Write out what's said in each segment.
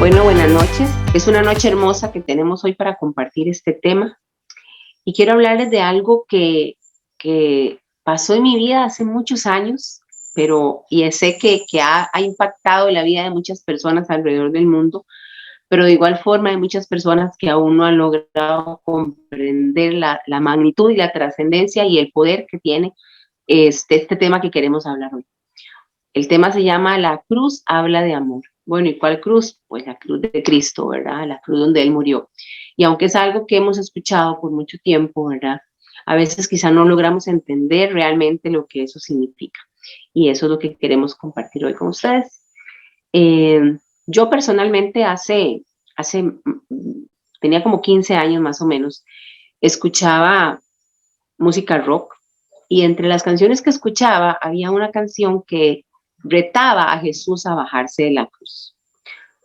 Bueno, buenas noches. Es una noche hermosa que tenemos hoy para compartir este tema y quiero hablarles de algo que pasó en mi vida hace muchos años, pero y sé que ha impactado la vida de muchas personas alrededor del mundo, pero de igual forma hay muchas personas que aún no han logrado comprender la magnitud y la trascendencia y el poder que tiene este tema que queremos hablar hoy. El tema se llama La cruz habla de amor. Bueno, ¿y cuál cruz? Pues la cruz de Cristo, ¿verdad? La cruz donde Él murió. Y aunque es algo que hemos escuchado por mucho tiempo, ¿verdad? A veces quizá no logramos entender realmente lo que eso significa. Y eso es lo que queremos compartir hoy con ustedes. Eh, yo personalmente tenía como 15 años más o menos, escuchaba música rock y entre las canciones que escuchaba había una canción que retaba a Jesús a bajarse de la cruz.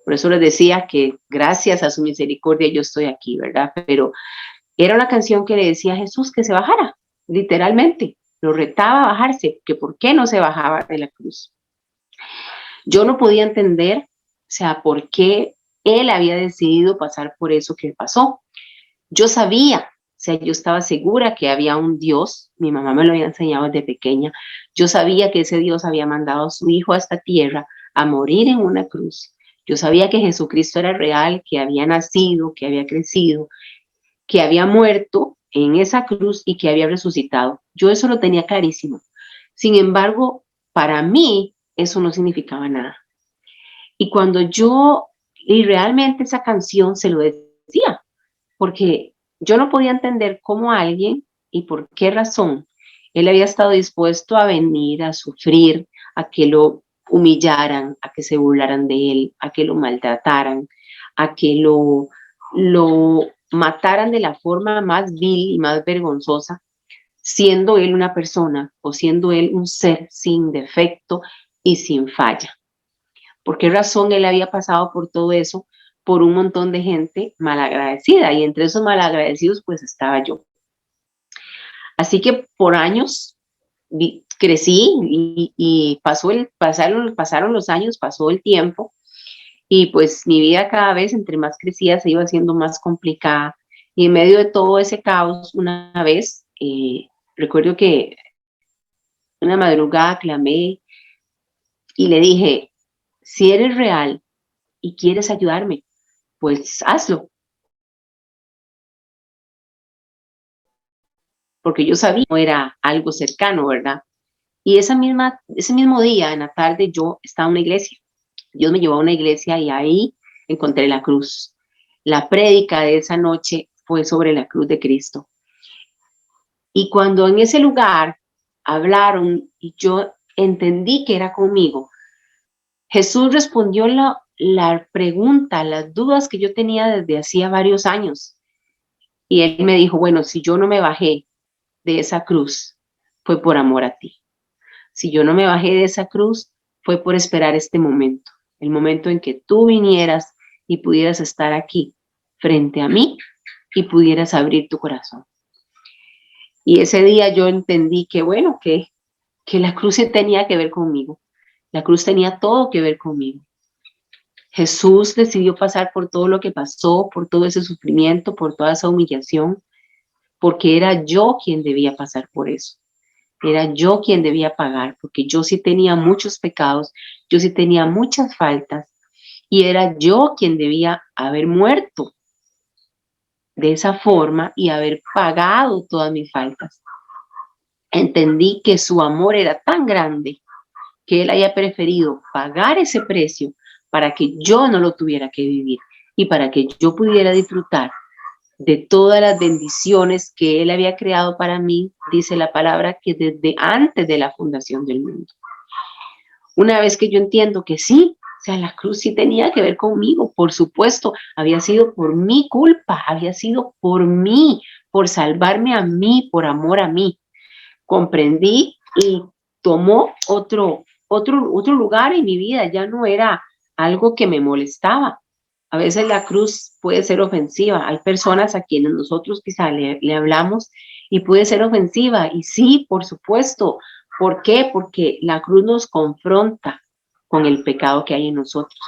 Por eso les decía que gracias a su misericordia yo estoy aquí, ¿verdad? Pero era una canción que le decía a Jesús que se bajara, literalmente. Lo retaba a bajarse, que por qué no se bajaba de la cruz. Yo no podía entender, o sea, por qué él había decidido pasar por eso que pasó. Yo sabía, o sea, yo estaba segura que había un Dios, mi mamá me lo había enseñado desde pequeña, yo sabía que ese Dios había mandado a su hijo a esta tierra a morir en una cruz. Yo sabía que Jesucristo era real, que había nacido, que había crecido, que había muerto en esa cruz y que había resucitado. Yo eso lo tenía clarísimo. Sin embargo, para mí eso no significaba nada. Y realmente esa canción se lo decía, porque yo no podía entender cómo alguien y por qué razón él había estado dispuesto a venir a sufrir, a que lo humillaran, a que se burlaran de él, a que lo maltrataran, a que lo mataran de la forma más vil y más vergonzosa, siendo él una persona o siendo él un ser sin defecto y sin falla. ¿Por qué razón él había pasado por todo eso? Por un montón de gente malagradecida y entre esos malagradecidos pues estaba yo. Así que por años crecí y pasaron los años, pasó el tiempo y pues mi vida cada vez entre más crecía se iba haciendo más complicada y en medio de todo ese caos una vez recuerdo que una madrugada clamé y le dije, si eres real y quieres ayudarme, pues hazlo, porque yo sabía que no era algo cercano, ¿verdad? Y ese mismo día, en la tarde, yo estaba en una iglesia. Dios me llevó a una iglesia y ahí encontré la cruz. La prédica de esa noche fue sobre la cruz de Cristo. Y cuando en ese lugar hablaron y yo entendí que era conmigo, Jesús respondió la pregunta, las dudas que yo tenía desde hacía varios años. Y él me dijo, bueno, si yo no me bajé de esa cruz, fue por amor a ti. Si yo no me bajé de esa cruz, fue por esperar este momento, el momento en que tú vinieras y pudieras estar aquí frente a mí y pudieras abrir tu corazón. Y ese día yo entendí que, bueno, que la cruz tenía que ver conmigo. La cruz tenía todo que ver conmigo. Jesús decidió pasar por todo lo que pasó, por todo ese sufrimiento, por toda esa humillación, porque era yo quien debía pasar por eso. Era yo quien debía pagar, porque yo sí tenía muchos pecados, yo sí tenía muchas faltas, y era yo quien debía haber muerto de esa forma y haber pagado todas mis faltas. Entendí que su amor era tan grande que él haya preferido pagar ese precio para que yo no lo tuviera que vivir y para que yo pudiera disfrutar de todas las bendiciones que él había creado para mí, dice la palabra, que desde antes de la fundación del mundo. Una vez que yo entiendo que sí, o sea, la cruz sí tenía que ver conmigo, por supuesto, había sido por mi culpa, había sido por mí, por salvarme a mí, por amor a mí. Comprendí y tomó otro lugar en mi vida, ya no era algo que me molestaba. A veces la cruz puede ser ofensiva. Hay personas a quienes nosotros quizá le hablamos y puede ser ofensiva. Y sí, por supuesto. ¿Por qué? Porque la cruz nos confronta con el pecado que hay en nosotros.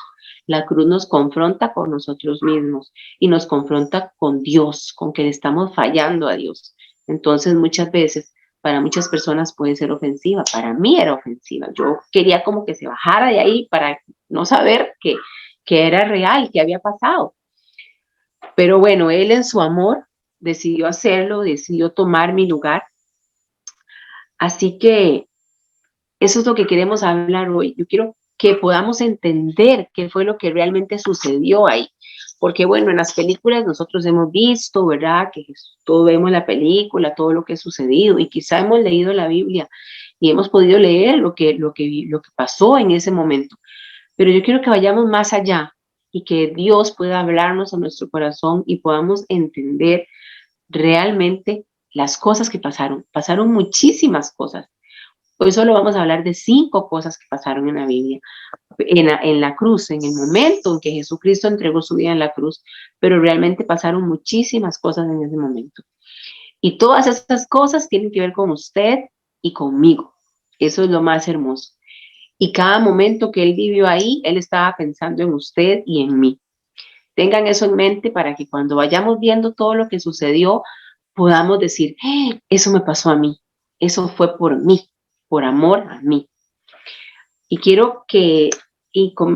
La cruz nos confronta con nosotros mismos y nos confronta con Dios, con que le estamos fallando a Dios. Entonces, muchas veces, para muchas personas puede ser ofensiva. Para mí era ofensiva. Yo quería como que se bajara de ahí para no saber que era real, que había pasado. Pero bueno, Él en su amor decidió hacerlo, decidió tomar mi lugar. Así que eso es lo que queremos hablar hoy. Yo quiero que podamos entender qué fue lo que realmente sucedió ahí. Porque bueno, en las películas nosotros hemos visto, ¿verdad? Que todo vemos la película, todo lo que ha sucedido y quizá hemos leído la Biblia y hemos podido leer lo que pasó en ese momento. Pero yo quiero que vayamos más allá y que Dios pueda hablarnos a nuestro corazón y podamos entender realmente las cosas que pasaron. Pasaron muchísimas cosas. Hoy solo vamos a hablar de 5 cosas que pasaron en la Biblia, en la cruz, en el momento en que Jesucristo entregó su vida en la cruz, pero realmente pasaron muchísimas cosas en ese momento. Y todas esas cosas tienen que ver con usted y conmigo. Eso es lo más hermoso. Y cada momento que Él vivió ahí, Él estaba pensando en usted y en mí. Tengan eso en mente para que cuando vayamos viendo todo lo que sucedió, podamos decir, eso me pasó a mí, eso fue por mí, por amor a mí. Y quiero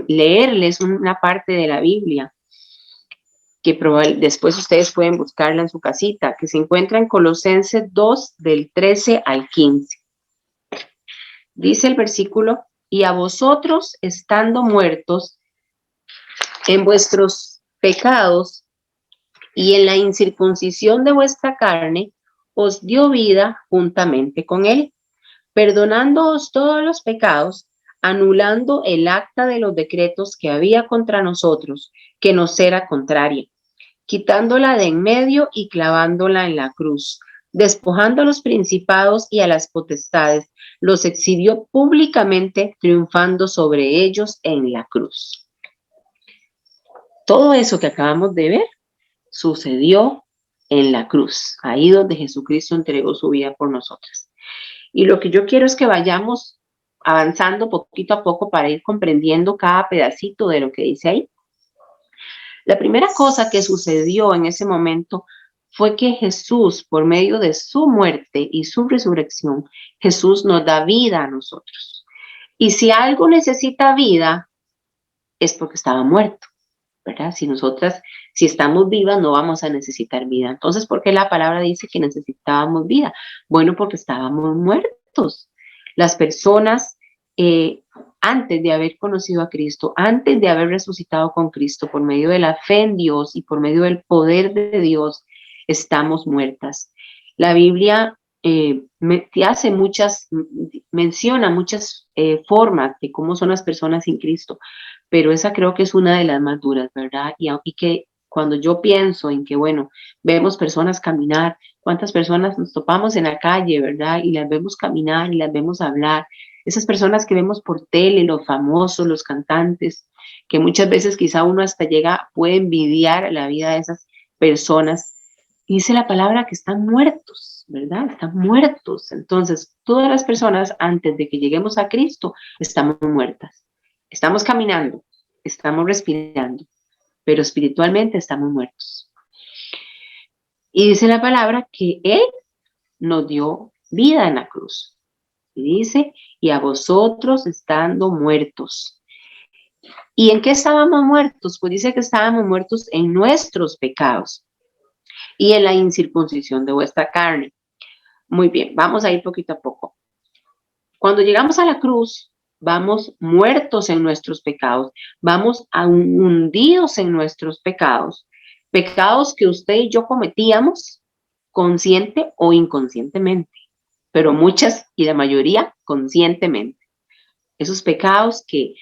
leerles una parte de la Biblia que después ustedes pueden buscarla en su casita, que se encuentra en Colosenses 2, del 13 al 15. Dice el versículo, y a vosotros estando muertos en vuestros pecados y en la incircuncisión de vuestra carne, os dio vida juntamente con él, perdonándoos todos los pecados, anulando el acta de los decretos que había contra nosotros, que nos era contraria, quitándola de en medio y clavándola en la cruz, despojando a los principados y a las potestades, los exhibió públicamente, triunfando sobre ellos en la cruz. Todo eso que acabamos de ver sucedió en la cruz, ahí donde Jesucristo entregó su vida por nosotros. Y lo que yo quiero es que vayamos avanzando poquito a poco para ir comprendiendo cada pedacito de lo que dice ahí. La primera cosa que sucedió en ese momento fue que Jesús, por medio de su muerte y su resurrección, Jesús nos da vida a nosotros. Y si algo necesita vida, es porque estaba muerto, ¿verdad? Si estamos vivas, no vamos a necesitar vida. Entonces, ¿por qué la palabra dice que necesitábamos vida? Bueno, porque estábamos muertos. Las personas, antes de haber conocido a Cristo, antes de haber resucitado con Cristo, por medio de la fe en Dios y por medio del poder de Dios, estamos muertas. La Biblia menciona muchas formas de cómo son las personas sin Cristo, pero esa creo que es una de las más duras, ¿verdad? Y que cuando yo pienso en que, bueno, vemos personas caminar, cuántas personas nos topamos en la calle, ¿verdad? Y las vemos caminar y las vemos hablar. Esas personas que vemos por tele, los famosos, los cantantes, que muchas veces quizá uno hasta puede envidiar la vida de esas personas. Dice la palabra que están muertos, ¿verdad? Están muertos. Entonces, todas las personas antes de que lleguemos a Cristo, estamos muertas. Estamos caminando, estamos respirando, pero espiritualmente estamos muertos. Y dice la palabra que Él nos dio vida en la cruz. Y dice, y a vosotros estando muertos. ¿Y en qué estábamos muertos? Pues dice que estábamos muertos en nuestros pecados y en la incircuncisión de vuestra carne. Muy bien, vamos a ir poquito a poco. Cuando llegamos a la cruz, vamos muertos en nuestros pecados, vamos hundidos en nuestros pecados, pecados que usted y yo cometíamos consciente o inconscientemente, pero muchas y la mayoría conscientemente. Esos pecados que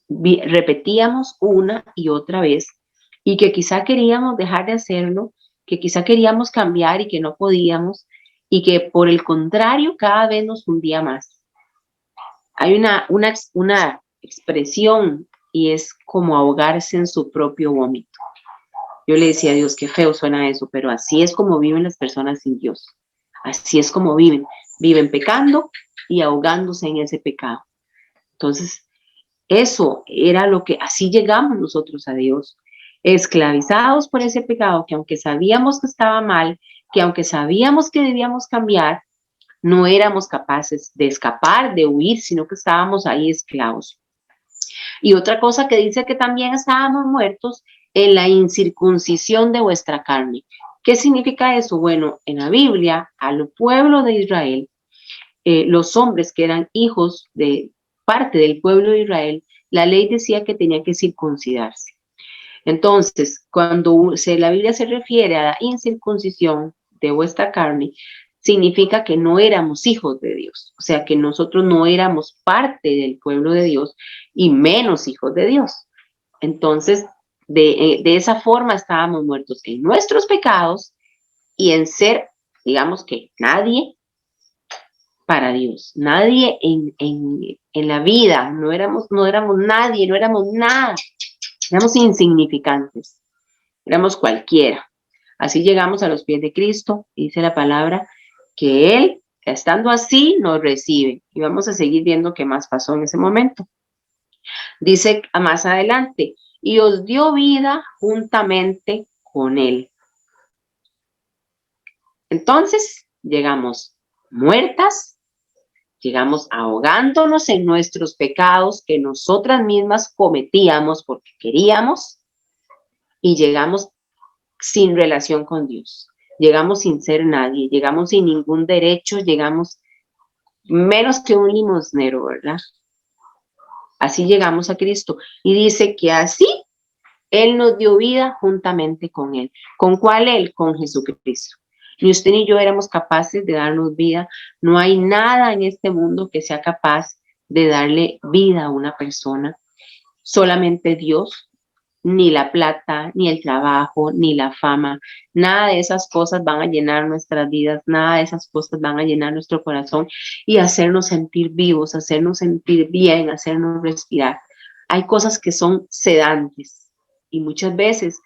repetíamos una y otra vez y que quizá queríamos dejar de hacerlo, que quizá queríamos cambiar y que no podíamos, y que por el contrario cada vez nos hundía más. Hay una expresión y es como ahogarse en su propio vómito. Yo le decía a Dios, qué feo suena eso, pero así es como viven las personas sin Dios. Así es como viven. Viven pecando y ahogándose en ese pecado. Entonces, Eso era lo que, así llegamos nosotros a Dios, esclavizados por ese pecado que aunque sabíamos que estaba mal, que aunque sabíamos que debíamos cambiar, no éramos capaces de escapar, de huir, sino que estábamos ahí esclavos. Y otra cosa que dice que también estábamos muertos en la incircuncisión de vuestra carne. ¿Qué significa eso? Bueno, en la Biblia, al pueblo de Israel, los hombres que eran hijos de parte del pueblo de Israel, la ley decía que tenían que circuncidarse. Entonces, cuando la Biblia se refiere a la incircuncisión de vuestra carne, significa que no éramos hijos de Dios, o sea, que nosotros no éramos parte del pueblo de Dios y menos hijos de Dios. Entonces, de esa forma estábamos muertos en nuestros pecados y en ser, digamos que nadie para Dios, nadie en la vida, no éramos nadie, no éramos nada, éramos insignificantes, éramos cualquiera. Así llegamos a los pies de Cristo, dice la palabra, que Él, estando así, nos recibe. Y vamos a seguir viendo qué más pasó en ese momento. Dice más adelante, y os dio vida juntamente con Él. Entonces, llegamos muertas, llegamos ahogándonos en nuestros pecados que nosotras mismas cometíamos porque queríamos, y llegamos sin relación con Dios. Llegamos sin ser nadie, llegamos sin ningún derecho, llegamos menos que un limosnero, ¿verdad? Así llegamos a Cristo. Y dice que así Él nos dio vida juntamente con Él. ¿Con cuál Él? Con Jesucristo. Ni usted ni yo éramos capaces de darnos vida. No hay nada en este mundo que sea capaz de darle vida a una persona. Solamente Dios. Ni la plata, ni el trabajo, ni la fama, nada de esas cosas van a llenar nuestras vidas, nada de esas cosas van a llenar nuestro corazón y hacernos sentir vivos, hacernos sentir bien, hacernos respirar. Hay cosas que son sedantes y muchas veces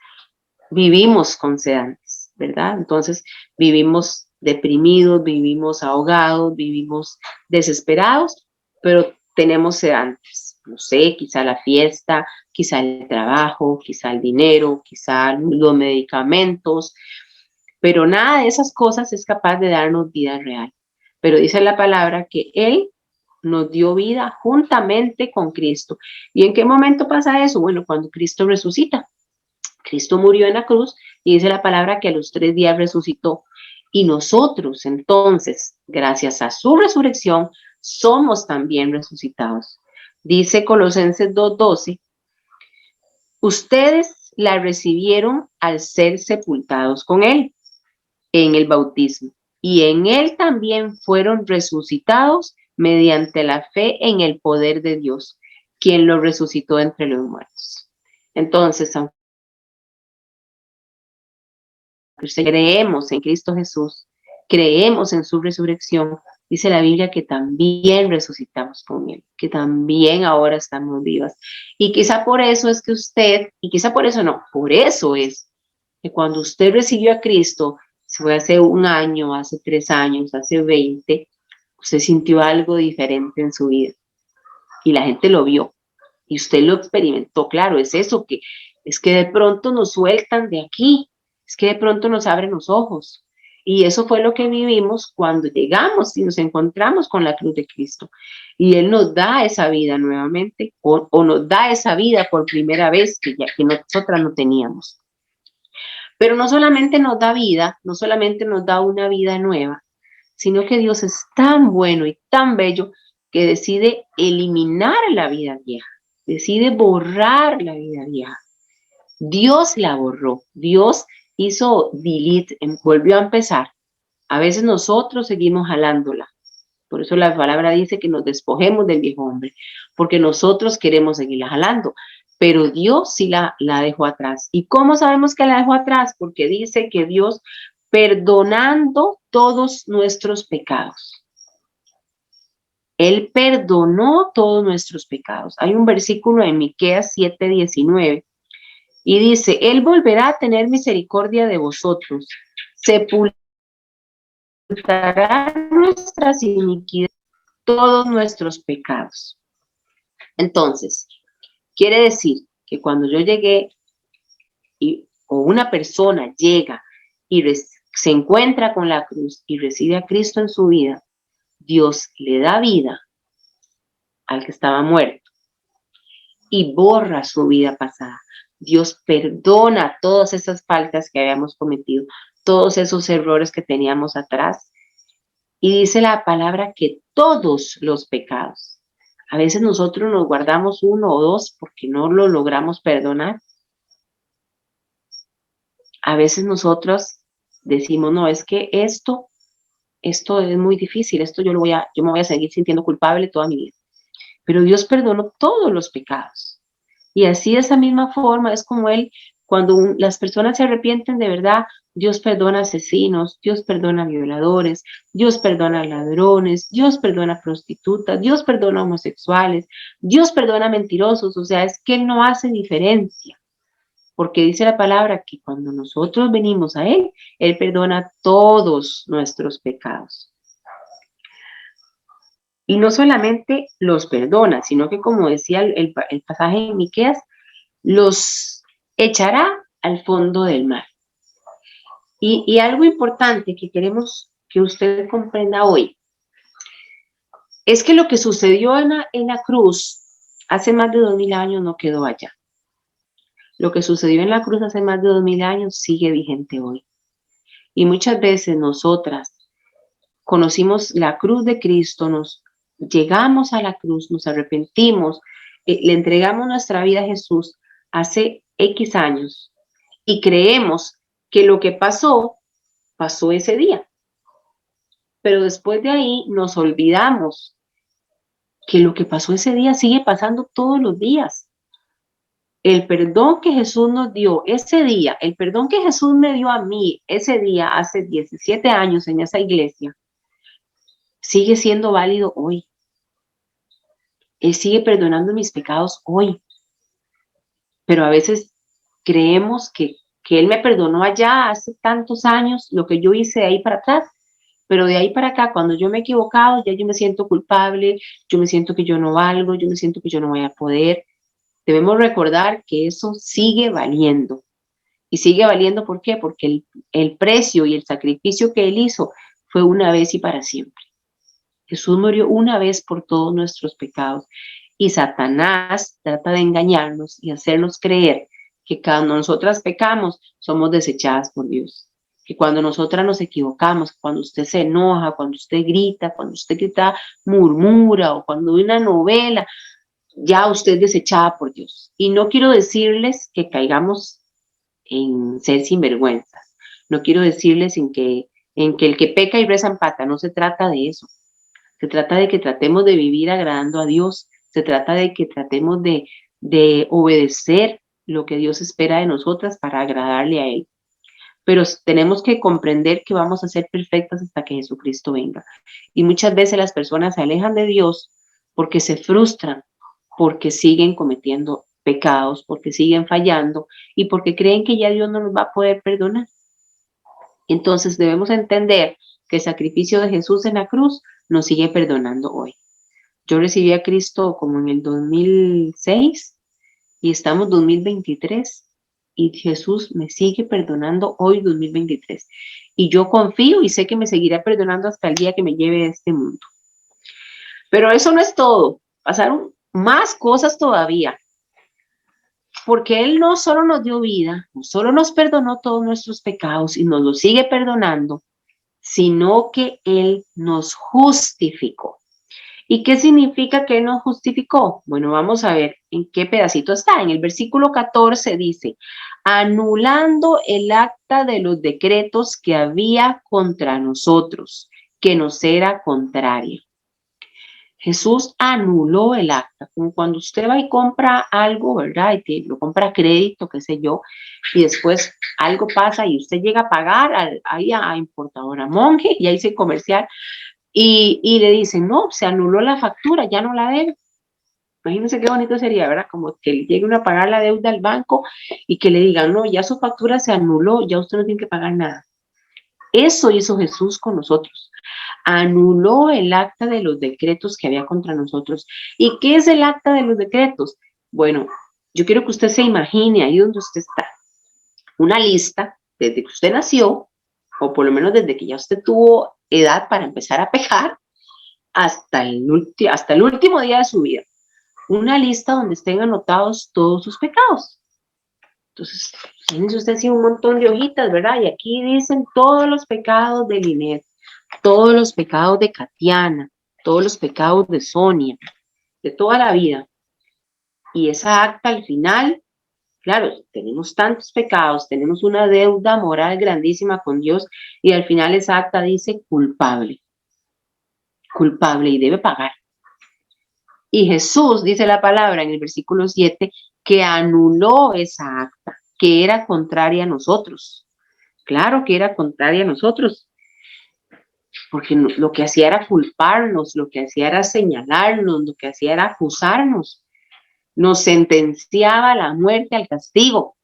vivimos con sedantes, ¿verdad? Entonces vivimos deprimidos, vivimos ahogados, vivimos desesperados, pero tenemos sedantes. No sé, quizá la fiesta, quizá el trabajo, quizá el dinero, quizá los medicamentos, pero nada de esas cosas es capaz de darnos vida real. Pero dice la palabra que Él nos dio vida juntamente con Cristo. ¿Y en qué momento pasa eso? Bueno, cuando Cristo resucita. Cristo murió en la cruz y dice la palabra que a los 3 días resucitó. Y nosotros entonces, gracias a su resurrección, somos también resucitados. Dice Colosenses 2:12, ustedes la recibieron al ser sepultados con Él en el bautismo. Y en Él también fueron resucitados mediante la fe en el poder de Dios, quien lo resucitó entre los muertos. Entonces, aunque creemos en Cristo Jesús, creemos en su resurrección, dice la Biblia que también resucitamos con Él, que también ahora estamos vivas. Y quizá por eso es que usted, y quizá por eso no, por eso es que cuando usted recibió a Cristo, fue hace 1 año, hace 3 años, hace 20, usted sintió algo diferente en su vida y la gente lo vio y usted lo experimentó. Claro, es eso, que es que de pronto nos sueltan de aquí, es que de pronto nos abren los ojos. Y eso fue lo que vivimos cuando llegamos y nos encontramos con la cruz de Cristo. Y Él nos da esa vida nuevamente, o nos da esa vida por primera vez que nosotras no teníamos. Pero no solamente nos da vida, no solamente nos da una vida nueva, sino que Dios es tan bueno y tan bello que decide eliminar la vida vieja, decide borrar la vida vieja. Dios la borró, Dios hizo delete, volvió a empezar. A veces nosotros seguimos jalándola. Por eso la palabra dice que nos despojemos del viejo hombre, porque nosotros queremos seguirla jalando, pero Dios sí la dejó atrás. ¿Y cómo sabemos que la dejó atrás? Porque dice que Dios perdonando todos nuestros pecados. Él perdonó todos nuestros pecados. Hay un versículo en Miqueas 7:19 y dice, Él volverá a tener misericordia de vosotros, sepultará nuestras iniquidades, todos nuestros pecados. Entonces, quiere decir que cuando yo llegué o una persona llega y se encuentra con la cruz y recibe a Cristo en su vida, Dios le da vida al que estaba muerto y borra su vida pasada. Dios perdona todas esas faltas que habíamos cometido, todos esos errores que teníamos atrás. Y dice la palabra que todos los pecados. A veces nosotros nos guardamos uno o dos porque no lo logramos perdonar. A veces nosotros decimos, no, es que esto es muy difícil, esto yo me voy a seguir sintiendo culpable toda mi vida. Pero Dios perdonó todos los pecados. Y así de esa misma forma es como cuando las personas se arrepienten de verdad, Dios perdona asesinos, Dios perdona violadores, Dios perdona ladrones, Dios perdona prostitutas, Dios perdona homosexuales, Dios perdona mentirosos, o sea, es que Él no hace diferencia, porque dice la palabra que cuando nosotros venimos a Él perdona todos nuestros pecados. Y no solamente los perdona, sino que como decía el pasaje en Miqueas, los echará al fondo del mar. Y algo importante que queremos que usted comprenda hoy es que lo que sucedió en la cruz hace más de 2000 años no quedó allá. Lo que sucedió en la cruz hace más de 2000 años sigue vigente hoy. Y muchas veces nosotras conocimos la cruz de Cristo, llegamos a la cruz, nos arrepentimos, le entregamos nuestra vida a Jesús hace X años y creemos que lo que pasó ese día. Pero después de ahí nos olvidamos que lo que pasó ese día sigue pasando todos los días. El perdón que Jesús nos dio ese día, el perdón que Jesús me dio a mí ese día hace 17 años en esa iglesia, sigue siendo válido hoy. Él sigue perdonando mis pecados hoy. Pero a veces creemos que Él me perdonó allá hace tantos años, lo que yo hice de ahí para atrás, pero de ahí para acá, cuando yo me he equivocado, ya yo me siento culpable, yo me siento que yo no valgo, yo me siento que yo no voy a poder. Debemos recordar que eso sigue valiendo. Y sigue valiendo, ¿por qué? Porque el precio y el sacrificio que Él hizo fue una vez y para siempre. Jesús murió una vez por todos nuestros pecados. Y Satanás trata de engañarnos y hacernos creer que cuando nosotras pecamos, somos desechadas por Dios. Que cuando nosotras nos equivocamos, cuando usted se enoja, cuando usted grita, murmura, o cuando ve una novela, ya usted es desechada por Dios. Y no quiero decirles que caigamos en ser sinvergüenzas. No quiero decirles en que el que peca y reza empata. No se trata de eso. Se trata de que tratemos de vivir agradando a Dios. Se trata de que tratemos de obedecer lo que Dios espera de nosotras para agradarle a Él. Pero tenemos que comprender que vamos a ser perfectas hasta que Jesucristo venga. Y muchas veces las personas se alejan de Dios porque se frustran, porque siguen cometiendo pecados, porque siguen fallando y porque creen que ya Dios no nos va a poder perdonar. Entonces debemos entender que el sacrificio de Jesús en la cruz nos sigue perdonando hoy. Yo recibí a Cristo como en el 2006 y estamos 2023 y Jesús me sigue perdonando hoy 2023. Y yo confío y sé que me seguirá perdonando hasta el día que me lleve de este mundo. Pero eso no es todo. Pasaron más cosas todavía. Porque Él no solo nos dio vida, no solo nos perdonó todos nuestros pecados y nos los sigue perdonando, sino que Él nos justificó. ¿Y qué significa que Él nos justificó? Bueno, vamos a ver en qué pedacito está. En el versículo 14 dice, anulando el acta de los decretos que había contra nosotros, que nos era contraria. Jesús anuló el acta, como cuando usted va y compra algo, ¿verdad? Y lo compra a crédito, qué sé yo, y después algo pasa y usted llega a pagar ahí a importadora Monje y ahí dice comercial y le dicen, no, se anuló la factura, ya no la debe. Imagínense qué bonito sería, ¿verdad? Como que lleguen a pagar la deuda al banco y que le digan, no, ya su factura se anuló, ya usted no tiene que pagar nada. Eso hizo Jesús con nosotros. Anuló el acta de los decretos que había contra nosotros. ¿Y qué es el acta de los decretos? Bueno, yo quiero que usted se imagine ahí donde usted está, una lista desde que usted nació, o por lo menos desde que ya usted tuvo edad para empezar a pecar, hasta el último día de su vida. Una lista donde estén anotados todos sus pecados. Entonces, tiene usted así un montón de hojitas, ¿verdad? Y aquí dicen todos los pecados de Linet, todos los pecados de Katiana, todos los pecados de Sonia, de toda la vida. Y esa acta al final, claro, tenemos tantos pecados, tenemos una deuda moral grandísima con Dios y al final esa acta dice culpable, culpable y debe pagar. Y Jesús, dice la palabra en el versículo 7, que anuló esa acta, que era contraria a nosotros. Claro que era contraria a nosotros, porque lo que hacía era culparnos, lo que hacía era señalarnos, lo que hacía era acusarnos, nos sentenciaba a la muerte, al castigo.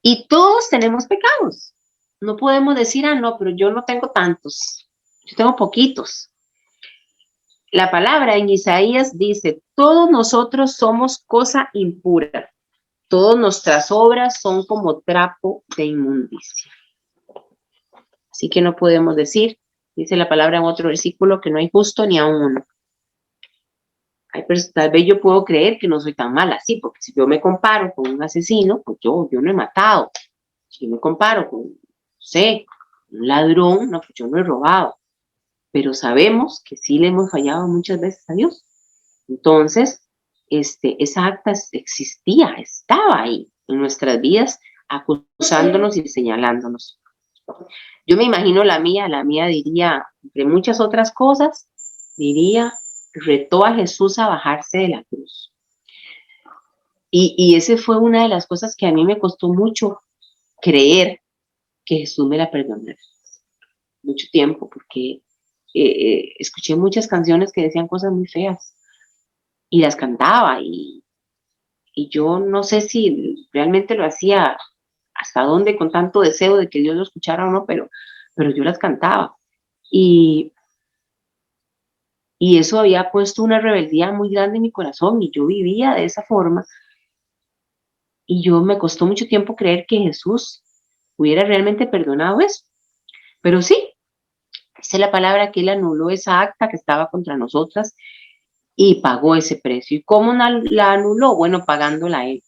Y todos tenemos pecados. No podemos decir, no, pero yo no tengo tantos, yo tengo poquitos. La palabra en Isaías dice, todos nosotros somos cosa impura, todas nuestras obras son como trapo de inmundicia. Así que no podemos decir, dice la palabra en otro versículo, que no hay justo ni a uno. Tal vez yo puedo creer que no soy tan mala, sí, porque si yo me comparo con un asesino, pues yo no he matado. Si yo me comparo con, no sé, un ladrón, no, pues yo no he robado. Pero sabemos que sí le hemos fallado muchas veces a Dios. Entonces, esa acta existía, estaba ahí en nuestras vidas, acusándonos y señalándonos. Yo me imagino la mía diría, entre muchas otras cosas, diría, retó a Jesús a bajarse de la cruz. Y esa fue una de las cosas que a mí me costó mucho creer que Jesús me la perdonara. Mucho tiempo, porque escuché muchas canciones que decían cosas muy feas y las cantaba y yo no sé si realmente lo hacía hasta dónde con tanto deseo de que Dios lo escuchara o no, pero yo las cantaba. Y eso había puesto una rebeldía muy grande en mi corazón y yo vivía de esa forma. Y yo me costó mucho tiempo creer que Jesús hubiera realmente perdonado eso. Pero sí, dice la palabra que Él anuló esa acta que estaba contra nosotras y pagó ese precio. ¿Y cómo la anuló? Bueno, pagándola Él.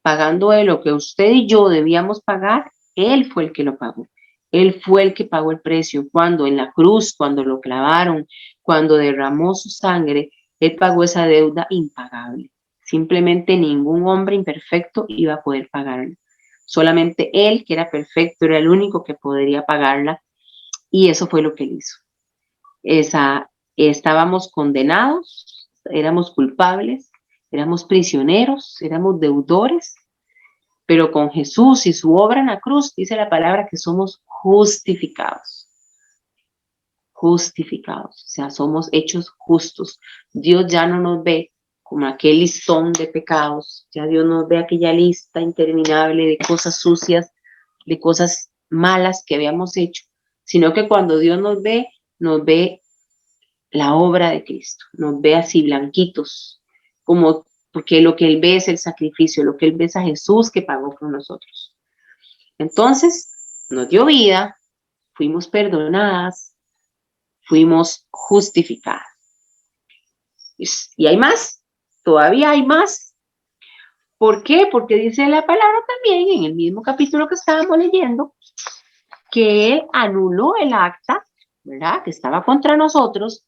Pagando de lo que usted y yo debíamos pagar, Él fue el que lo pagó. Él fue el que pagó el precio. Cuando en la cruz, cuando lo clavaron, cuando derramó su sangre, Él pagó esa deuda impagable. Simplemente ningún hombre imperfecto iba a poder pagarla. Solamente Él, que era perfecto, era el único que podría pagarla. Y eso fue lo que Él hizo. Estábamos condenados, éramos culpables, éramos prisioneros, éramos deudores, pero con Jesús y su obra en la cruz, dice la palabra que somos justificados. Justificados, o sea, somos hechos justos. Dios ya no nos ve como aquel listón de pecados, ya Dios nos ve aquella lista interminable de cosas sucias, de cosas malas que habíamos hecho, sino que cuando Dios nos ve la obra de Cristo, nos ve así blanquitos, como porque lo que Él ve es el sacrificio, lo que Él ve es a Jesús que pagó por nosotros. Entonces, nos dio vida, fuimos perdonadas, fuimos justificadas. Y hay más, todavía hay más. ¿Por qué? Porque dice la palabra también en el mismo capítulo que estábamos leyendo, que Él anuló el acta, ¿verdad? Que estaba contra nosotros,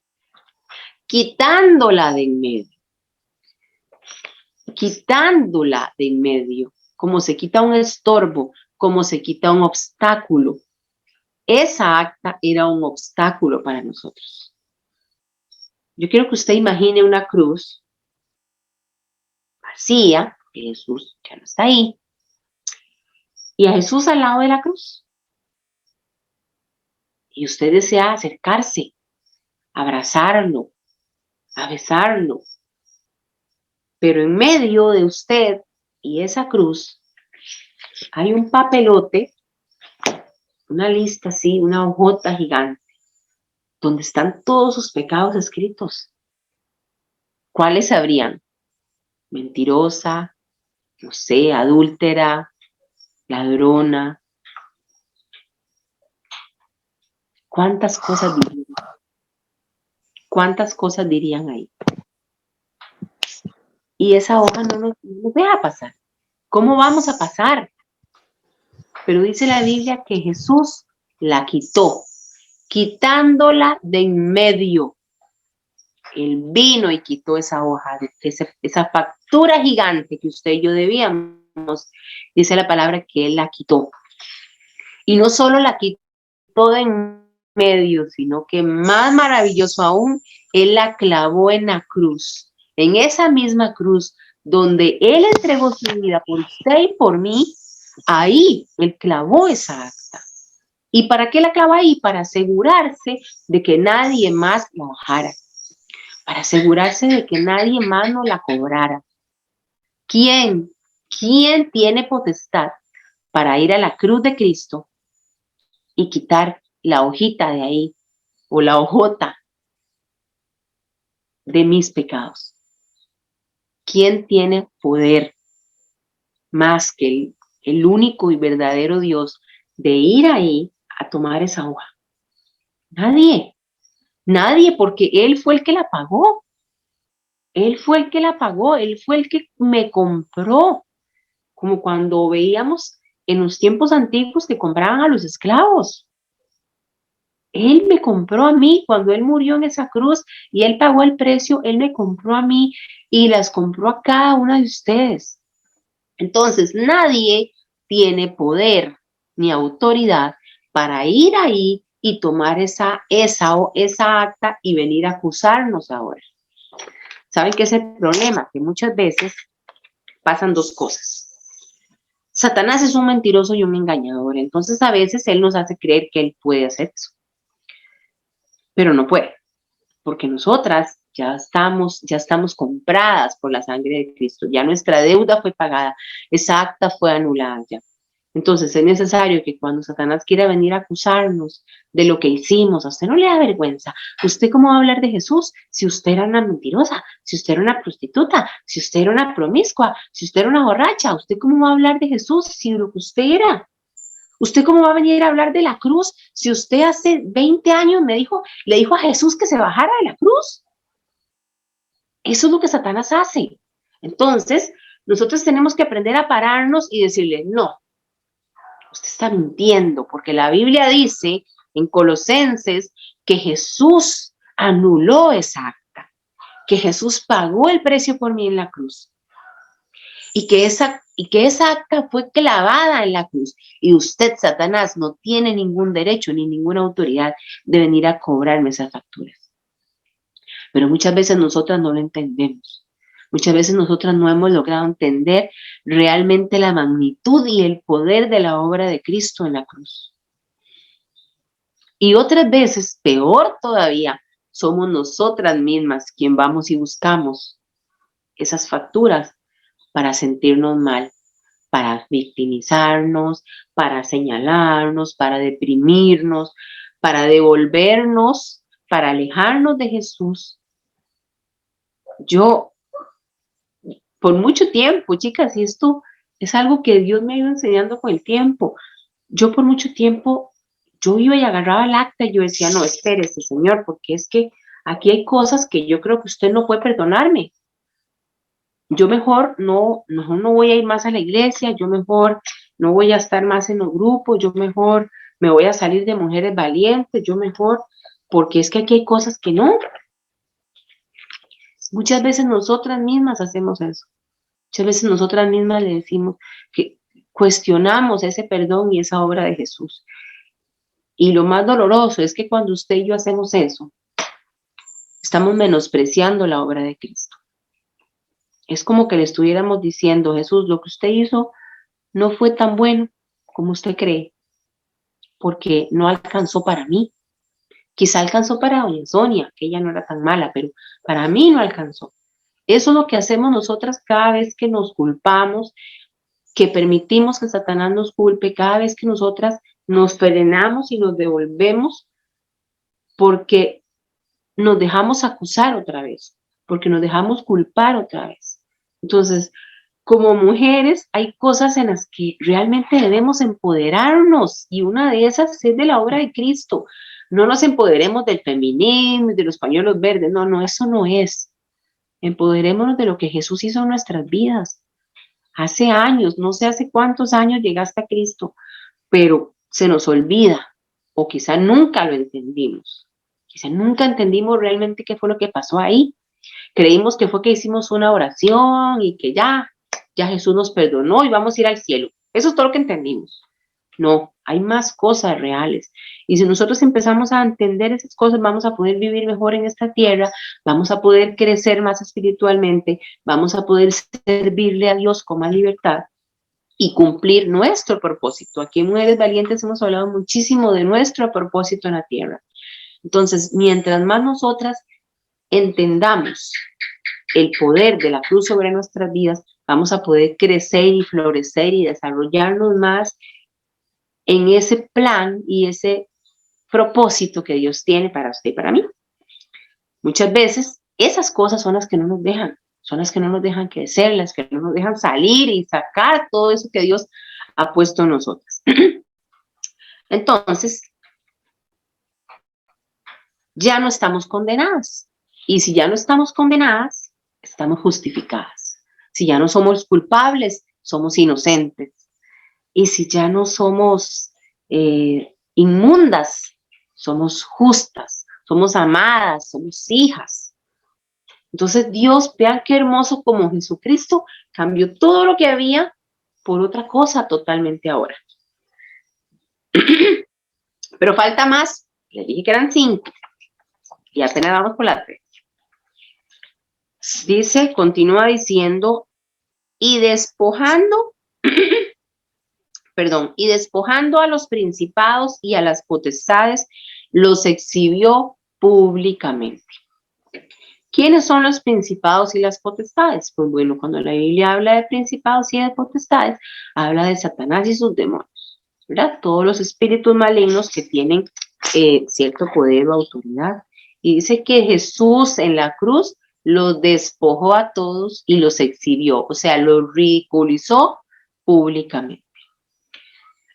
quitándola de en medio. Quitándola de en medio, como se quita un estorbo, como se quita un obstáculo. Esa acta era un obstáculo para nosotros. Yo quiero que usted imagine una cruz vacía, que Jesús ya no está ahí, y a Jesús al lado de la cruz. Y usted desea acercarse, abrazarlo, a besarlo, pero en medio de usted y esa cruz hay un papelote, una lista así, una hojota gigante. donde están todos sus pecados escritos. ¿Cuáles sabrían? Mentirosa, no sé, adúltera, ladrona. ¿Cuántas cosas dirían? ¿Cuántas cosas dirían ahí? Y esa hoja no nos deja pasar. ¿Cómo vamos a pasar? Pero dice la Biblia que Jesús la quitó, quitándola de en medio. Él vino y quitó esa hoja, esa factura gigante que usted y yo debíamos. Dice la palabra que Él la quitó. Y no solo la quitó de en medio, sino que más maravilloso aún, Él la clavó en la cruz. En esa misma cruz donde Él entregó su vida por usted y por mí, ahí Él clavó esa acta. ¿Y para qué la clava ahí? Para asegurarse de que nadie más la bajara, para asegurarse de que nadie más no la cobrara. ¿Quién? ¿Quién tiene potestad para ir a la cruz de Cristo y quitar la hojita de ahí o la hojota de mis pecados? ¿Quién tiene poder más que el único y verdadero Dios de ir ahí a tomar esa hoja? Nadie, nadie, porque Él fue el que la pagó. Él fue el que la pagó, Él fue el que me compró, como cuando veíamos en los tiempos antiguos que compraban a los esclavos. Él me compró a mí cuando Él murió en esa cruz y Él pagó el precio, Él me compró a mí y las compró a cada una de ustedes. Entonces, nadie tiene poder ni autoridad para ir ahí y tomar esa acta y venir a acusarnos ahora. ¿Saben qué es el problema? Que muchas veces pasan dos cosas. Satanás es un mentiroso y un engañador, entonces a veces él nos hace creer que él puede hacer eso, pero no puede, porque nosotras ya estamos compradas por la sangre de Cristo, ya nuestra deuda fue pagada, esa acta fue anulada ya. Entonces es necesario que cuando Satanás quiera venir a acusarnos de lo que hicimos, a usted no le da vergüenza. ¿Usted cómo va a hablar de Jesús si usted era una mentirosa, si usted era una prostituta, si usted era una promiscua, si usted era una borracha? ¿Usted cómo va a hablar de Jesús si lo que usted era? ¿Usted cómo va a venir a hablar de la cruz si usted hace 20 años le dijo a Jesús que se bajara de la cruz? Eso es lo que Satanás hace. Entonces, nosotros tenemos que aprender a pararnos y decirle, no, usted está mintiendo, porque la Biblia dice en Colosenses que Jesús anuló esa acta, que Jesús pagó el precio por mí en la cruz y que esa acta fue clavada en la cruz y usted, Satanás, no tiene ningún derecho ni ninguna autoridad de venir a cobrarme esas facturas. Pero muchas veces nosotras no lo entendemos. Muchas veces nosotras no hemos logrado entender realmente la magnitud y el poder de la obra de Cristo en la cruz. Y otras veces, peor todavía, somos nosotras mismas quien vamos y buscamos esas facturas para sentirnos mal, para victimizarnos, para señalarnos, para deprimirnos, para devolvernos, para alejarnos de Jesús. Yo por mucho tiempo, chicas, y esto es algo que Dios me ha ido enseñando con el tiempo. Yo por mucho tiempo, yo iba y agarraba el acta y yo decía, no, espérese, Señor, porque es que aquí hay cosas que yo creo que usted no puede perdonarme. Yo mejor no voy a ir más a la iglesia, yo mejor no voy a estar más en los grupos, yo mejor me voy a salir de mujeres valientes, yo mejor, porque es que aquí hay cosas que no. Muchas veces nosotras mismas hacemos eso. Muchas veces nosotras mismas le decimos que cuestionamos ese perdón y esa obra de Jesús. Y lo más doloroso es que cuando usted y yo hacemos eso, estamos menospreciando la obra de Cristo. Es como que le estuviéramos diciendo, Jesús, lo que usted hizo no fue tan bueno como usted cree, porque no alcanzó para mí. Quizá alcanzó para doña Sonia, que ella no era tan mala, pero para mí no alcanzó. Eso es lo que hacemos nosotras cada vez que nos culpamos, que permitimos que Satanás nos culpe, cada vez que nosotras nos frenamos y nos devolvemos porque nos dejamos acusar otra vez, porque nos dejamos culpar otra vez. Entonces, como mujeres hay cosas en las que realmente debemos empoderarnos y una de esas es de la obra de Cristo. No nos empoderemos del feminismo, de los pañuelos verdes, no, no, eso no es. Empoderémonos de lo que Jesús hizo en nuestras vidas. Hace años, no sé hace cuántos años llegaste a Cristo, pero se nos olvida o quizá nunca lo entendimos. Quizá nunca entendimos realmente qué fue lo que pasó ahí. Creímos que fue que hicimos una oración y que ya Jesús nos perdonó y vamos a ir al cielo. Eso es todo lo que entendimos. No, hay más cosas reales. Y si nosotros empezamos a entender esas cosas, vamos a poder vivir mejor en esta tierra, vamos a poder crecer más espiritualmente, vamos a poder servirle a Dios con más libertad y cumplir nuestro propósito. Aquí en Mujeres Valientes hemos hablado muchísimo de nuestro propósito en la tierra. Entonces, mientras más nosotras entendamos el poder de la cruz sobre nuestras vidas, vamos a poder crecer y florecer y desarrollarnos más en ese plan y ese propósito que Dios tiene para usted y para mí. Muchas veces esas cosas son las que no nos dejan, son las que no nos dejan crecer, las que no nos dejan salir y sacar todo eso que Dios ha puesto en nosotras. Entonces, ya no estamos condenadas. Y si ya no estamos condenadas, estamos justificadas. Si ya no somos culpables, somos inocentes. Y si ya no somos inmundas, somos justas, somos amadas, somos hijas. Entonces Dios, vean qué hermoso como Jesucristo cambió todo lo que había por otra cosa totalmente ahora. Pero falta más, les dije que eran 5 y apenas vamos por la 3. Dice, continúa diciendo, y despojando, y despojando a los principados y a las potestades, los exhibió públicamente. ¿Quiénes son los principados y las potestades? Pues bueno, cuando la Biblia habla de principados y de potestades, habla de Satanás y sus demonios, ¿verdad? Todos los espíritus malignos que tienen cierto poder o autoridad. Y dice que Jesús en la cruz los despojó a todos y los exhibió, o sea, los ridiculizó públicamente.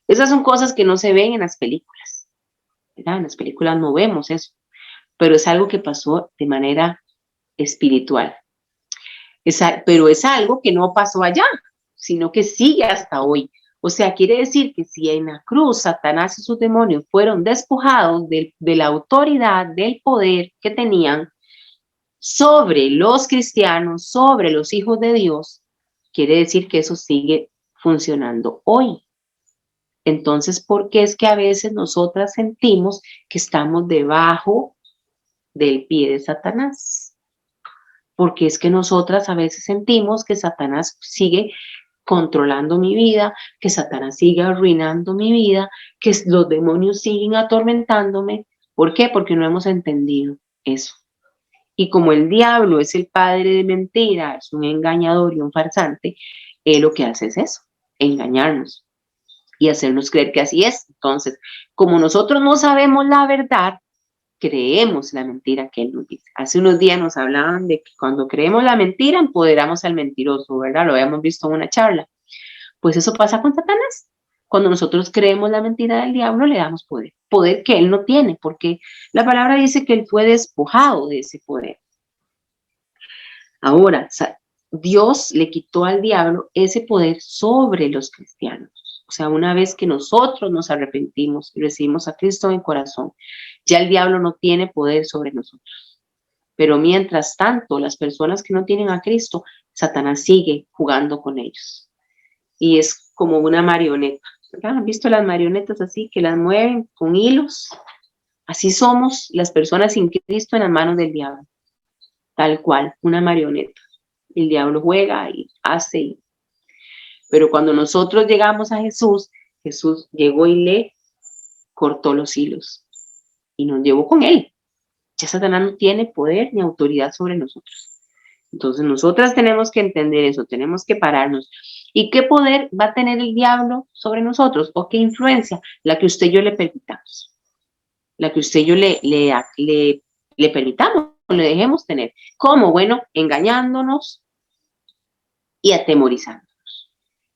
Esas son cosas que no se ven en las películas, ¿verdad? En las películas no vemos eso, pero es algo que pasó de manera espiritual. Pero es algo que no pasó allá, sino que sigue hasta hoy. O sea, quiere decir que si en la cruz Satanás y sus demonios fueron despojados de la autoridad, del poder que tenían sobre los cristianos, sobre los hijos de Dios, quiere decir que eso sigue funcionando hoy. Entonces, ¿por qué es que a veces nosotras sentimos que estamos debajo del pie de Satanás? Porque es que nosotras a veces sentimos que Satanás sigue controlando mi vida, que Satanás sigue arruinando mi vida, que los demonios siguen atormentándome. ¿Por qué? Porque no hemos entendido eso. Y como el diablo es el padre de mentira, es un engañador y un farsante, él lo que hace es eso, engañarnos y hacernos creer que así es. Entonces, como nosotros no sabemos la verdad, creemos la mentira que él nos dice. Hace unos días nos hablaban de que cuando creemos la mentira, empoderamos al mentiroso, ¿verdad? Lo habíamos visto en una charla. Pues eso pasa con Satanás. Cuando nosotros creemos la mentira del diablo, le damos poder. Poder que él no tiene, porque la palabra dice que él fue despojado de ese poder. Ahora, Dios le quitó al diablo ese poder sobre los cristianos. O sea, una vez que nosotros nos arrepentimos y recibimos a Cristo en el corazón, ya el diablo no tiene poder sobre nosotros. Pero mientras tanto, las personas que no tienen a Cristo, Satanás sigue jugando con ellos. Y es como una marioneta. ¿Han visto las marionetas así que las mueven con hilos? Así somos las personas sin Cristo en las manos del diablo. Tal cual, una marioneta. El diablo juega y hace. Pero cuando nosotros llegamos a Jesús, Jesús llegó y le cortó los hilos y nos llevó con él. Ya Satanás no tiene poder ni autoridad sobre nosotros. Entonces nosotras tenemos que entender eso, tenemos que pararnos. ¿Y qué poder va a tener el diablo sobre nosotros? ¿O qué influencia? La que usted y yo le permitamos. la que usted y yo le permitamos, le dejemos tener. ¿Cómo? Bueno, engañándonos y atemorizándonos.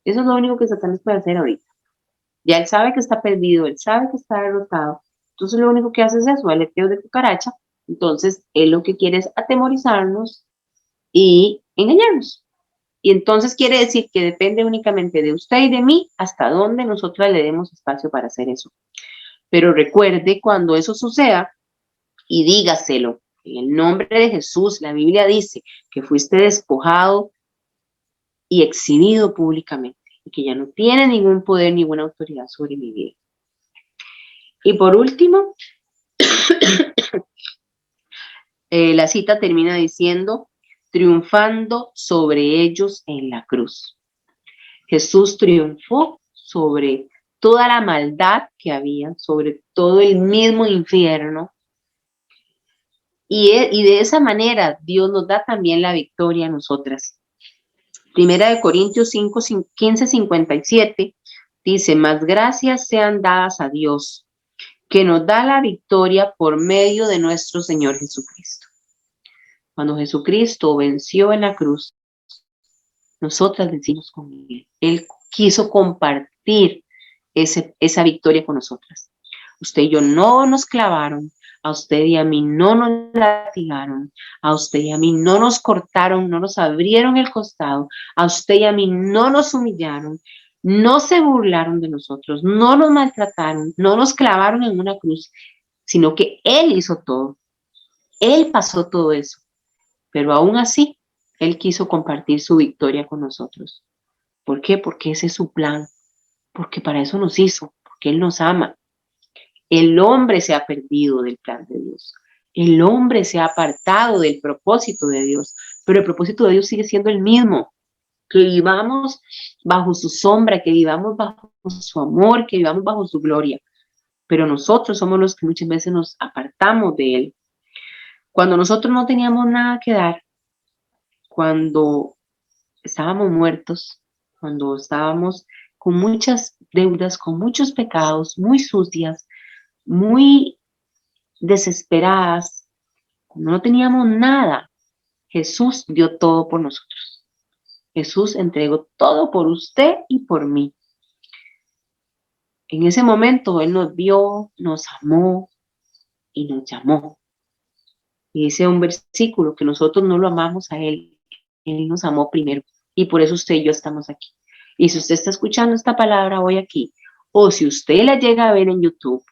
Eso es lo único que Satanás puede hacer ahorita. Ya él sabe que está perdido, él sabe que está derrotado. Entonces lo único que hace es eso, aleteo de cucaracha. Entonces él lo que quiere es atemorizarnos y engañarnos. Y entonces quiere decir que depende únicamente de usted y de mí hasta dónde nosotros le demos espacio para hacer eso. Pero recuerde cuando eso suceda y dígaselo. En el nombre de Jesús, la Biblia dice que fuiste despojado y exhibido públicamente y que ya no tiene ningún poder, ninguna autoridad sobre mi vida. Y por último, la cita termina diciendo, triunfando sobre ellos en la cruz. Jesús triunfó sobre toda la maldad que había, sobre todo el mismo infierno. Y de esa manera Dios nos da también la victoria a nosotras. Primera de Corintios 5, 15, 57 dice, más gracias sean dadas a Dios, que nos da la victoria por medio de nuestro Señor Jesucristo. Cuando Jesucristo venció en la cruz, nosotras vencimos con Él. Él quiso compartir esa victoria con nosotras. Usted y yo no nos clavaron, a usted y a mí no nos latigaron, a usted y a mí no nos cortaron, no nos abrieron el costado, a usted y a mí no nos humillaron, no se burlaron de nosotros, no nos maltrataron, no nos clavaron en una cruz, sino que Él hizo todo. Él pasó todo eso, pero aún así, Él quiso compartir su victoria con nosotros. ¿Por qué? Porque ese es su plan, porque para eso nos hizo, porque Él nos ama. El hombre se ha perdido del plan de Dios. El hombre se ha apartado del propósito de Dios, pero el propósito de Dios sigue siendo el mismo, que vivamos bajo su sombra, que vivamos bajo su amor, que vivamos bajo su gloria. Pero nosotros somos los que muchas veces nos apartamos de Él. Cuando nosotros no teníamos nada que dar, cuando estábamos muertos, cuando estábamos con muchas deudas, con muchos pecados, muy sucias, muy desesperadas, cuando no teníamos nada, Jesús dio todo por nosotros. Jesús entregó todo por usted y por mí. En ese momento Él nos vio, nos amó y nos llamó. Y dice un versículo que nosotros no lo amamos a Él, Él nos amó primero. Y por eso usted y yo estamos aquí. Y si usted está escuchando esta palabra hoy aquí, o si usted la llega a ver en YouTube,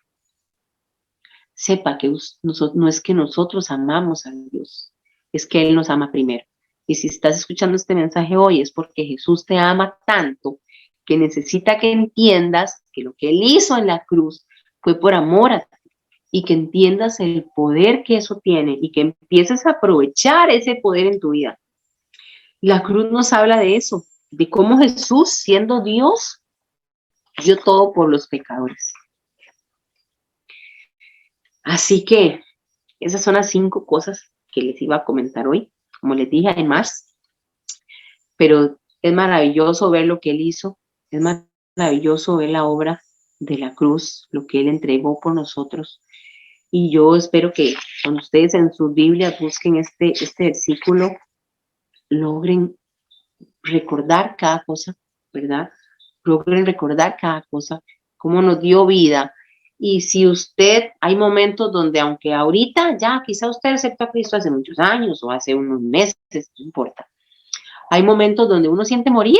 sepa que no es que nosotros amamos a Dios, es que Él nos ama primero. Y si estás escuchando este mensaje hoy es porque Jesús te ama tanto que necesita que entiendas que lo que Él hizo en la cruz fue por amor a ti y que entiendas el poder que eso tiene y que empieces a aprovechar ese poder en tu vida. La cruz nos habla de eso, de cómo Jesús, siendo Dios, dio todo por los pecadores. Así que esas son las 5 cosas que les iba a comentar hoy. Como les dije, hay más, pero es maravilloso ver lo que Él hizo, es maravilloso ver la obra de la cruz, lo que Él entregó por nosotros. Y yo espero que cuando ustedes en sus Biblias busquen este versículo, logren recordar cada cosa, ¿verdad? Logren recordar cada cosa, cómo nos dio vida. Y si usted, hay momentos donde aunque ahorita ya, quizá usted aceptó a Cristo hace muchos años o hace unos meses, no importa. Hay momentos donde uno siente morir,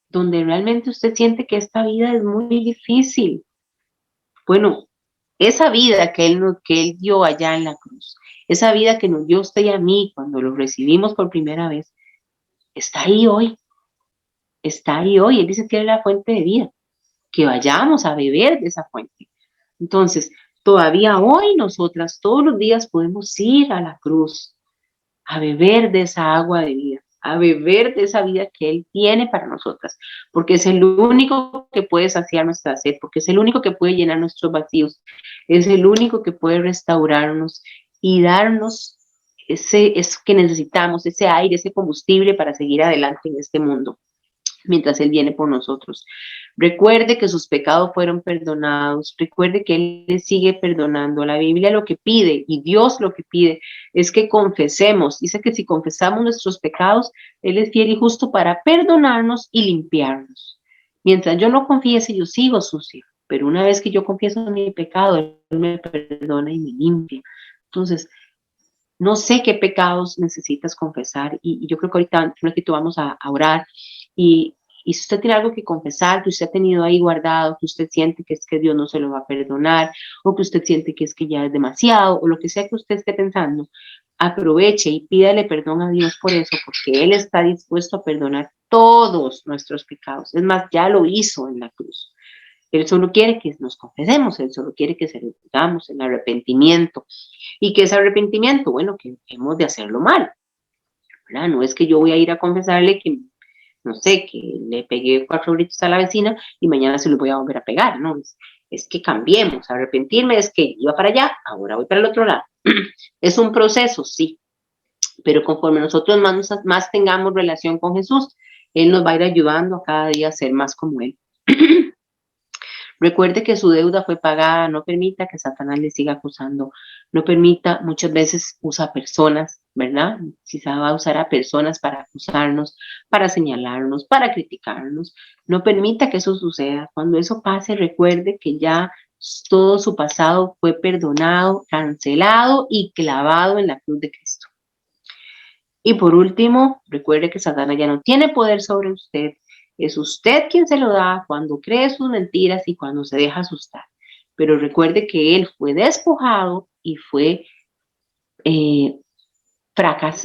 donde realmente usted siente que esta vida es muy difícil. Bueno, esa vida que Él dio allá en la cruz, esa vida que nos dio usted y a mí cuando lo recibimos por primera vez, está ahí hoy. Está ahí hoy. Él dice que es la fuente de vida, que vayamos a beber de esa fuente. Entonces, todavía hoy nosotras todos los días podemos ir a la cruz a beber de esa agua de vida, a beber de esa vida que Él tiene para nosotras, porque es el único que puede saciar nuestra sed, porque es el único que puede llenar nuestros vacíos, es el único que puede restaurarnos y darnos eso que necesitamos, ese aire, ese combustible para seguir adelante en este mundo, mientras Él viene por nosotros. Recuerde que sus pecados fueron perdonados. Recuerde que Él le sigue perdonando. La Biblia lo que pide y Dios lo que pide es que confesemos. Dice que si confesamos nuestros pecados, Él es fiel y justo para perdonarnos y limpiarnos. Mientras yo no confiese, yo sigo sucio. Pero una vez que yo confieso mi pecado, Él me perdona y me limpia. Entonces, no sé qué pecados necesitas confesar y yo creo que ahorita un ratito vamos a orar y si usted tiene algo que confesar, que usted ha tenido ahí guardado, que usted siente que es que Dios no se lo va a perdonar o que usted siente que es que ya es demasiado o lo que sea que usted esté pensando, aproveche y pídale perdón a Dios por eso, porque Él está dispuesto a perdonar todos nuestros pecados. Es más, ya lo hizo en la cruz. Él solo quiere que nos confesemos, Él solo quiere que se lo digamos, el arrepentimiento. ¿Y qué es arrepentimiento? Bueno, que hemos de hacerlo mal, ¿verdad? No es que yo voy a ir a confesarle que, no sé, que le pegué 4 gritos a la vecina y mañana se lo voy a volver a pegar, ¿no? Es que cambiemos, arrepentirme es que iba para allá, ahora voy para el otro lado. Es un proceso, sí, pero conforme nosotros más tengamos relación con Jesús, Él nos va a ir ayudando a cada día a ser más como Él. Recuerde que su deuda fue pagada, no permita que Satanás le siga acusando, no permita, muchas veces usa personas, ¿verdad? Si se va a usar a personas para acusarnos, para señalarnos, para criticarnos, no permita que eso suceda. Cuando eso pase, recuerde que ya todo su pasado fue perdonado, cancelado y clavado en la cruz de Cristo. Y por último, recuerde que Satanás ya no tiene poder sobre usted. Es usted quien se lo da cuando cree sus mentiras y cuando se deja asustar. Pero recuerde que él fue despojado y eh,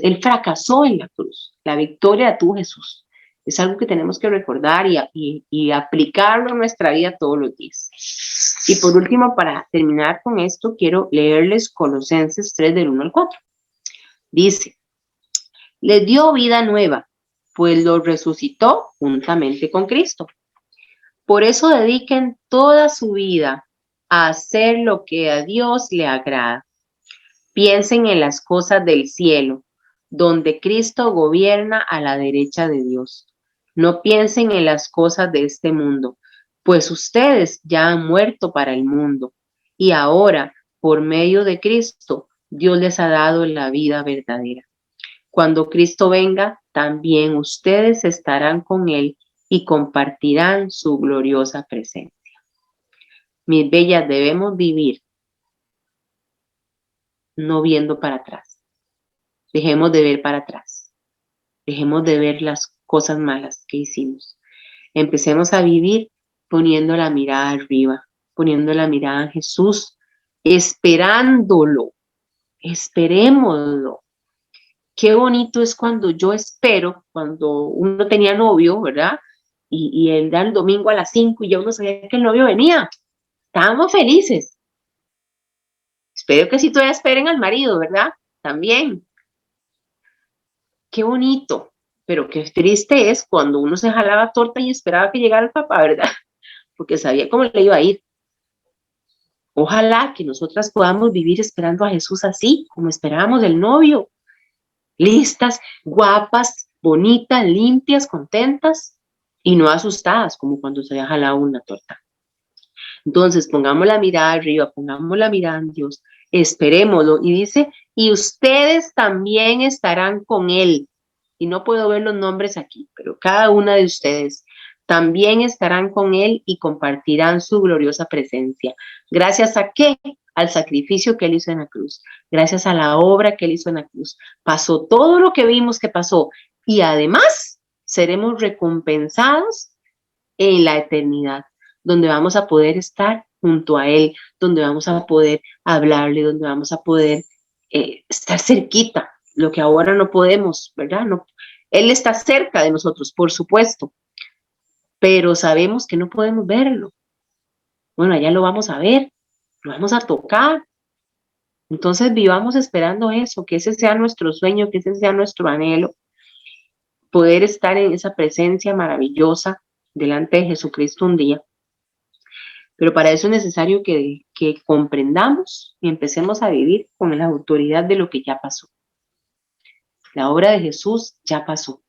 él fracasó en la cruz. La victoria la tuvo Jesús. Es algo que tenemos que recordar y aplicarlo en nuestra vida todos los días. Y por último, para terminar con esto, quiero leerles Colosenses 3 del 1 al 4. Dice, les dio vida nueva, pues lo resucitó juntamente con Cristo. Por eso dediquen toda su vida a hacer lo que a Dios le agrada. Piensen en las cosas del cielo, donde Cristo gobierna a la derecha de Dios. No piensen en las cosas de este mundo, pues ustedes ya han muerto para el mundo y ahora, por medio de Cristo, Dios les ha dado la vida verdadera. Cuando Cristo venga, también ustedes estarán con Él y compartirán su gloriosa presencia. Mis bellas, debemos vivir no viendo para atrás. Dejemos de ver para atrás. Dejemos de ver las cosas malas que hicimos. Empecemos a vivir poniendo la mirada arriba, poniendo la mirada en Jesús, esperándolo. Esperémoslo. Qué bonito es cuando yo espero, cuando uno tenía novio, ¿verdad? Y él da el domingo a las 5 y ya uno sabía que el novio venía. Estábamos felices. Espero que sí todavía esperen al marido, ¿verdad? También. Qué bonito. Pero qué triste es cuando uno se jalaba torta y esperaba que llegara el papá, ¿verdad? Porque sabía cómo le iba a ir. Ojalá que nosotras podamos vivir esperando a Jesús así, como esperábamos del novio. Listas, guapas, bonitas, limpias, contentas y no asustadas como cuando se había jalado una torta. Entonces, pongamos la mirada arriba, pongamos la mirada en Dios, esperémoslo. Y dice, y ustedes también estarán con Él. Y no puedo ver los nombres aquí, pero cada una de ustedes también estarán con Él y compartirán su gloriosa presencia. ¿Gracias a qué? Al sacrificio que Él hizo en la cruz. Gracias a la obra que Él hizo en la cruz. Pasó todo lo que vimos que pasó. Y además, seremos recompensados en la eternidad, donde vamos a poder estar junto a Él, donde vamos a poder hablarle, donde vamos a poder estar cerquita, lo que ahora no podemos, ¿verdad? No, Él está cerca de nosotros, por supuesto, pero sabemos que no podemos verlo. Bueno, allá lo vamos a ver, lo vamos a tocar. Entonces vivamos esperando eso, que ese sea nuestro sueño, que ese sea nuestro anhelo, poder estar en esa presencia maravillosa delante de Jesucristo un día. Pero para eso es necesario que comprendamos y empecemos a vivir con la autoridad de lo que ya pasó. La obra de Jesús ya pasó.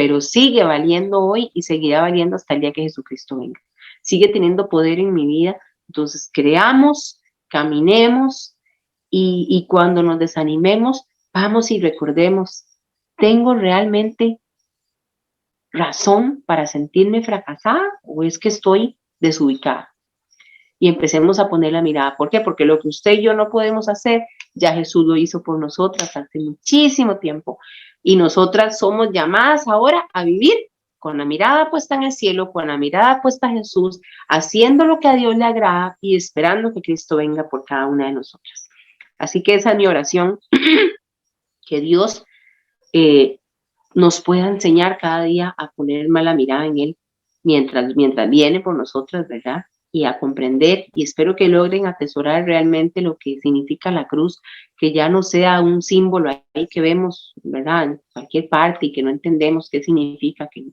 pero sigue valiendo hoy y seguirá valiendo hasta el día que Jesucristo venga. Sigue teniendo poder en mi vida. Entonces, creamos, caminemos y cuando nos desanimemos, vamos y recordemos, ¿tengo realmente razón para sentirme fracasada o es que estoy desubicada? Y empecemos a poner la mirada. ¿Por qué? Porque lo que usted y yo no podemos hacer, ya Jesús lo hizo por nosotras hace muchísimo tiempo. Y nosotras somos llamadas ahora a vivir con la mirada puesta en el cielo, con la mirada puesta en Jesús, haciendo lo que a Dios le agrada y esperando que Cristo venga por cada una de nosotras. Así que esa es mi oración, que Dios nos pueda enseñar cada día a poner más la mirada en Él mientras viene por nosotras, ¿verdad? Y a comprender, y espero que logren atesorar realmente lo que significa la cruz, que ya no sea un símbolo ahí que vemos, ¿verdad? En cualquier parte y que no entendemos qué significa, que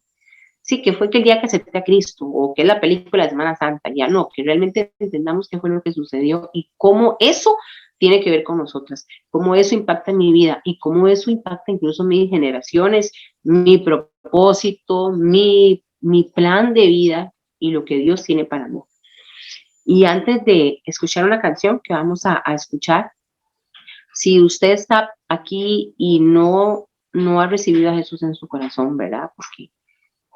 sí, que fue que el día que acepté a Cristo, o que es la película de Semana Santa, ya no, que realmente entendamos qué fue lo que sucedió y cómo eso tiene que ver con nosotras, cómo eso impacta en mi vida y cómo eso impacta incluso mis generaciones, mi propósito, mi plan de vida y lo que Dios tiene para mí. Y antes de escuchar una canción que vamos a escuchar, si usted está aquí y no ha recibido a Jesús en su corazón, ¿verdad? Porque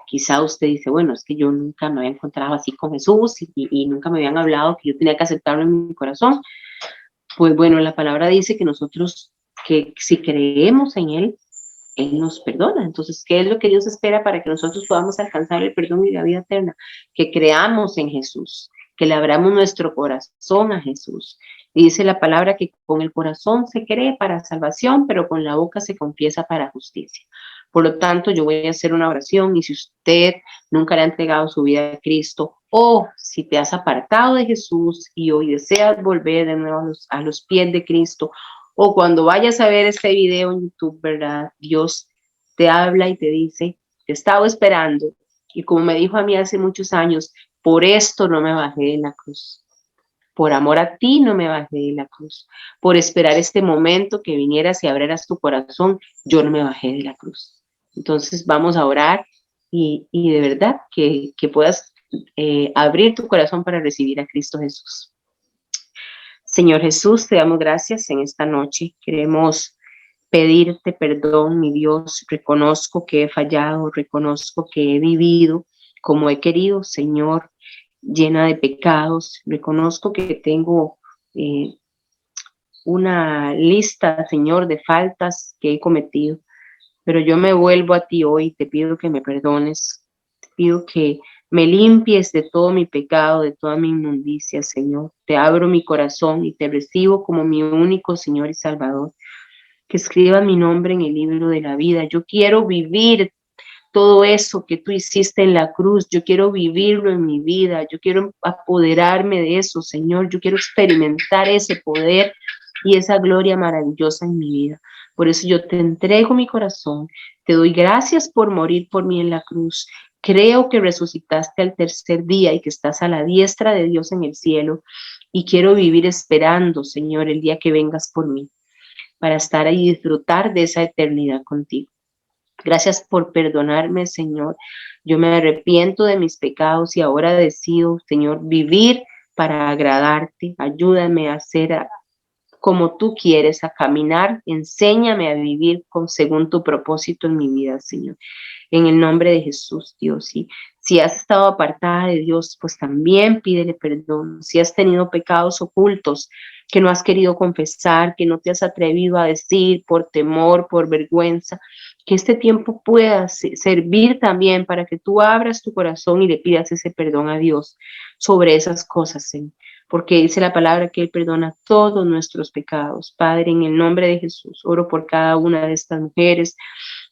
quizá usted dice, bueno, es que yo nunca me había encontrado así con Jesús y nunca me habían hablado que yo tenía que aceptarlo en mi corazón. Pues bueno, la palabra dice que nosotros, que si creemos en Él nos perdona. Entonces, ¿qué es lo que Dios espera para que nosotros podamos alcanzar el perdón y la vida eterna? Que creamos en Jesús, que le abramos nuestro corazón a Jesús. Y dice la palabra que con el corazón se cree para salvación, pero con la boca se confiesa para justicia. Por lo tanto, yo voy a hacer una oración y si usted nunca le ha entregado su vida a Cristo o si te has apartado de Jesús y hoy deseas volver de nuevo a los pies de Cristo, o cuando vayas a ver este video en YouTube, ¿verdad? Dios te habla y te dice, te estaba esperando. Y como me dijo a mí hace muchos años, por esto no me bajé de la cruz. Por amor a ti no me bajé de la cruz. Por esperar este momento que vinieras y abrieras tu corazón, yo no me bajé de la cruz. Entonces vamos a orar y de verdad que puedas abrir tu corazón para recibir a Cristo Jesús. Señor Jesús, te damos gracias en esta noche. Queremos pedirte perdón, mi Dios. Reconozco que he fallado, reconozco que he vivido como he querido, Señor, llena de pecados. Reconozco que tengo una lista, Señor, de faltas que he cometido. Pero yo me vuelvo a ti hoy, te pido que me perdones, te pido que me limpies de todo mi pecado, de toda mi inmundicia, Señor. Te abro mi corazón y te recibo como mi único Señor y Salvador. Que escriba mi nombre en el libro de la vida. Yo quiero vivir todo eso que tú hiciste en la cruz. Yo quiero vivirlo en mi vida. Yo quiero apoderarme de eso, Señor. Yo quiero experimentar ese poder y esa gloria maravillosa en mi vida. Por eso yo te entrego mi corazón. Te doy gracias por morir por mí en la cruz. Creo que resucitaste al tercer día y que estás a la diestra de Dios en el cielo. Y quiero vivir esperando, Señor, el día que vengas por mí, para estar ahí y disfrutar de esa eternidad contigo. Gracias por perdonarme, Señor. Yo me arrepiento de mis pecados y ahora decido, Señor, vivir para agradarte. Ayúdame a ser como tú quieres, a caminar. Enséñame a vivir según tu propósito en mi vida, Señor. En el nombre de Jesús, Dios. Y si has estado apartada de Dios, pues también pídele perdón. Si has tenido pecados ocultos que no has querido confesar, que no te has atrevido a decir por temor, por vergüenza, que este tiempo pueda servir también para que tú abras tu corazón y le pidas ese perdón a Dios sobre esas cosas, Señor. Porque dice la palabra que Él perdona todos nuestros pecados. Padre, en el nombre de Jesús, oro por cada una de estas mujeres.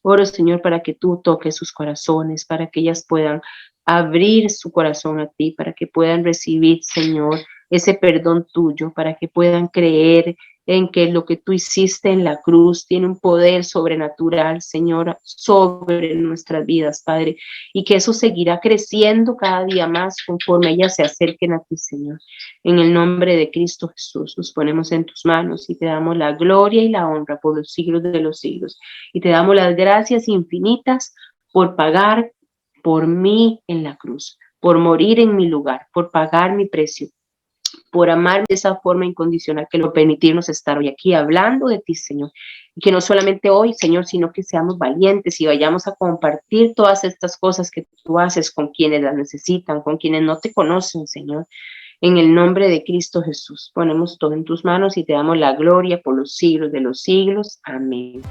Oro, Señor, para que tú toques sus corazones, para que ellas puedan abrir su corazón a ti, para que puedan recibir, Señor, ese perdón tuyo, para que puedan creer en que lo que tú hiciste en la cruz tiene un poder sobrenatural, Señor, sobre nuestras vidas, Padre, y que eso seguirá creciendo cada día más conforme ellas se acerquen a ti, Señor. En el nombre de Cristo Jesús, nos ponemos en tus manos y te damos la gloria y la honra por los siglos de los siglos. Y te damos las gracias infinitas por pagar por mí en la cruz, por morir en mi lugar, por pagar mi precio, por amar de esa forma incondicional, que lo permitirnos estar hoy aquí hablando de ti, Señor. Y que no solamente hoy, Señor, sino que seamos valientes y vayamos a compartir todas estas cosas que tú haces con quienes las necesitan, con quienes no te conocen, Señor. En el nombre de Cristo Jesús, ponemos todo en tus manos y te damos la gloria por los siglos de los siglos. Amén.